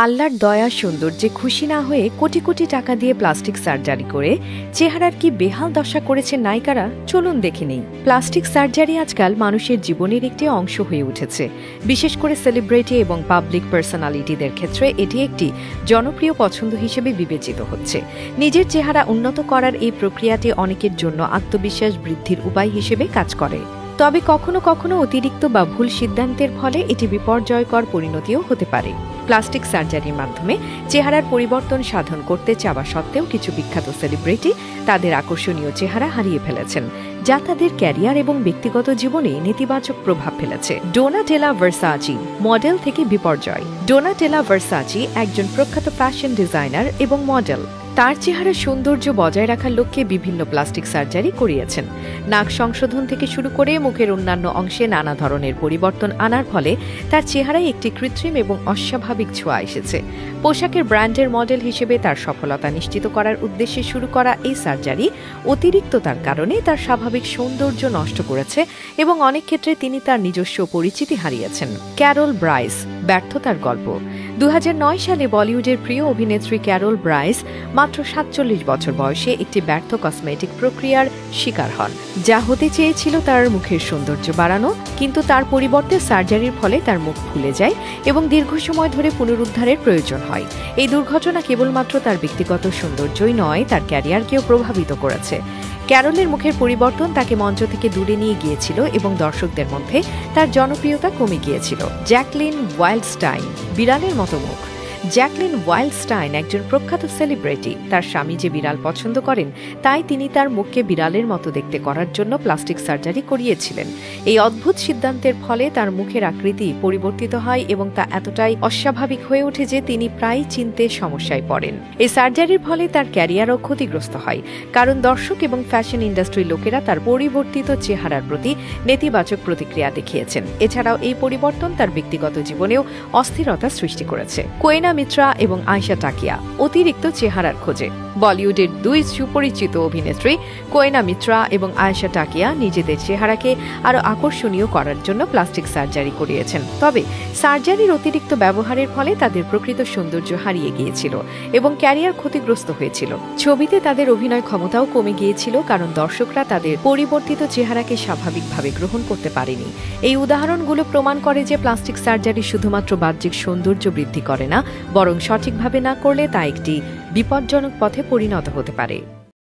আল্লাহর দয়া সৌন্দর্যে খুশি না হয়ে কোটি কোটি টাকা দিয়ে প্লাস্টিক সার্জারি করে চেহারার কি বেহাল দশা করেছে নায়িকারা, চলুন দেখে নেই। প্লাস্টিক সার্জারি আজকাল মানুষের জীবনের একটি অংশ হয়ে উঠেছে। বিশেষ করে সেলিব্রিটি এবং পাবলিক পার্সোনালিটিদের ক্ষেত্রে এটি একটি জনপ্রিয় পছন্দ হিসেবে বিবেচিত হচ্ছে। নিজের চেহারা উন্নত করার এই প্রক্রিয়াটি অনেকের জন্য আত্মবিশ্বাস বৃদ্ধির উপায় হিসেবে কাজ করে। তবে কখনো কখনো অতিরিক্ত বা ভুল সিদ্ধান্তের ফলে এটি বিপর্যয়কর পরিণতিও হতে পারে। প্লাস্টিক সার্জারির মাধ্যমে চেহারার পরিবর্তন সাধন করতে চাওয়া সত্ত্বেও কিছু বিখ্যাত সেলিব্রিটি তাদের আকর্ষণীয় চেহারা হারিয়ে ফেলেছেন, যা তাদের ক্যারিয়ার এবং ব্যক্তিগত জীবনে নেতিবাচক প্রভাব ফেলেছে। ডোনাটেলা ভার্সাচি মডেল থেকে বিপর্যয়। ডোনাটেলা ভার্সাচি একজন প্রখ্যাত ফ্যাশন ডিজাইনার এবং মডেল। তার চেহারার সৌন্দর্য বজায় রাখার লক্ষ্যে বিভিন্ন প্লাস্টিক সার্জারি করিয়েছেন। নাক সংশোধন থেকে শুরু করে মুখের অন্যান্য অংশে নানা ধরনের পরিবর্তন আনার ফলে তার চেহারায় একটি কৃত্রিম এবং অস্বাভাবিক ছোঁয়া এসেছে। পোশাকের ব্র্যান্ডের মডেল হিসেবে তার সফলতা নিশ্চিত করার উদ্দেশ্যে শুরু করা এই সার্জারি অতিরিক্ততার কারণে তার স্বাভাবিক সৌন্দর্য নষ্ট করেছে এবং অনেক ক্ষেত্রে তিনি তার নিজস্ব পরিচিতি হারিয়েছেন। ক্যারল ব্রাইস ব্যর্থতার গল্প। 2009 সালে বলিউডের প্রিয় অভিনেত্রী ক্যারল ব্রাইস মাত্র 47 বছর বয়সে একটি ব্যর্থ কসমেটিক প্রক্রিয়ার শিকার হন, যা হতে চেয়েছিল তার মুখের সৌন্দর্য বাড়ানো, কিন্তু তার পরিবর্তে সার্জারির ফলে তার মুখ ফুলে যায় এবং দীর্ঘ সময় ধরে পুনরুদ্ধারের প্রয়োজন হয়। এই দুর্ঘটনা কেবলমাত্র তার ব্যক্তিগত সৌন্দর্যই নয়, তার ক্যারিয়ারকেও প্রভাবিত করেছে। ক্যারলের মুখের পরিবর্তন তাকে মঞ্চ থেকে দূরে নিয়ে গিয়েছিল এবং দর্শকদের মধ্যে তার জনপ্রিয়তা কমে গিয়েছিল। জ্যাকলিন ওয়াইল্ডস্টাইন বিড়ালের মতো মুখ। জ্যাকলিন ওয়াইল্ডস্টাইন একজন প্রখ্যাত সেলিব্রিটি। তার স্বামী যে বিড়াল পছন্দ করেন, তাই তিনি তার মুখকে বিড়ালের মতো দেখতে করার জন্য প্লাস্টিক সার্জারি করিয়েছিলেন। এই অদ্ভুত সিদ্ধান্তের ফলে তার মুখের আকৃতি পরিবর্তিত হয় এবং তা এতটাই অস্বাভাবিক হয়ে ওঠে যে তিনি প্রায় চিনতে সমস্যায় পড়েন। এই সার্জারির ফলে তার ক্যারিয়ারও ক্ষতিগ্রস্ত হয়, কারণ দর্শক এবং ফ্যাশন ইন্ডাস্ট্রির লোকেরা তার পরিবর্তিত চেহারার প্রতি নেতিবাচক প্রতিক্রিয়া দেখিয়েছেন। এছাড়াও এই পরিবর্তন তার ব্যক্তিগত জীবনেও অস্থিরতা সৃষ্টি করেছে। কোয়েনা মিত্রা এবং আয়েশা টাকিয়া অতিরিক্ত চেহারার খোঁজে। বলিউডের দুই সুপরিচিত অভিনেত্রী কোয়েনা মিত্রা এবং আয়েশা টাকিয়া নিজেদের চেহারাকে আরও আকর্ষণীয় করার জন্য প্লাস্টিক সার্জারি করিয়েছেন। তবে সার্জারির অতিরিক্ত ব্যবহারের ফলে তাদের প্রকৃত সৌন্দর্য হারিয়ে গিয়েছিল এবং ক্যারিয়ার ক্ষতিগ্রস্ত হয়েছিল। ছবিতে তাদের অভিনয় ক্ষমতাও কমে গিয়েছিল, কারণ দর্শকরা তাদের পরিবর্তিত চেহারাকে স্বাভাবিকভাবে গ্রহণ করতে পারেনি। এই উদাহরণগুলো প্রমাণ করে যে প্লাস্টিক সার্জারি শুধুমাত্র বাহ্যিক সৌন্দর্য বৃদ্ধি করে না, বরং সঠিকভাবে না করলে তা একটি বিপজ্জনক পথে পরিণত হতে পারে।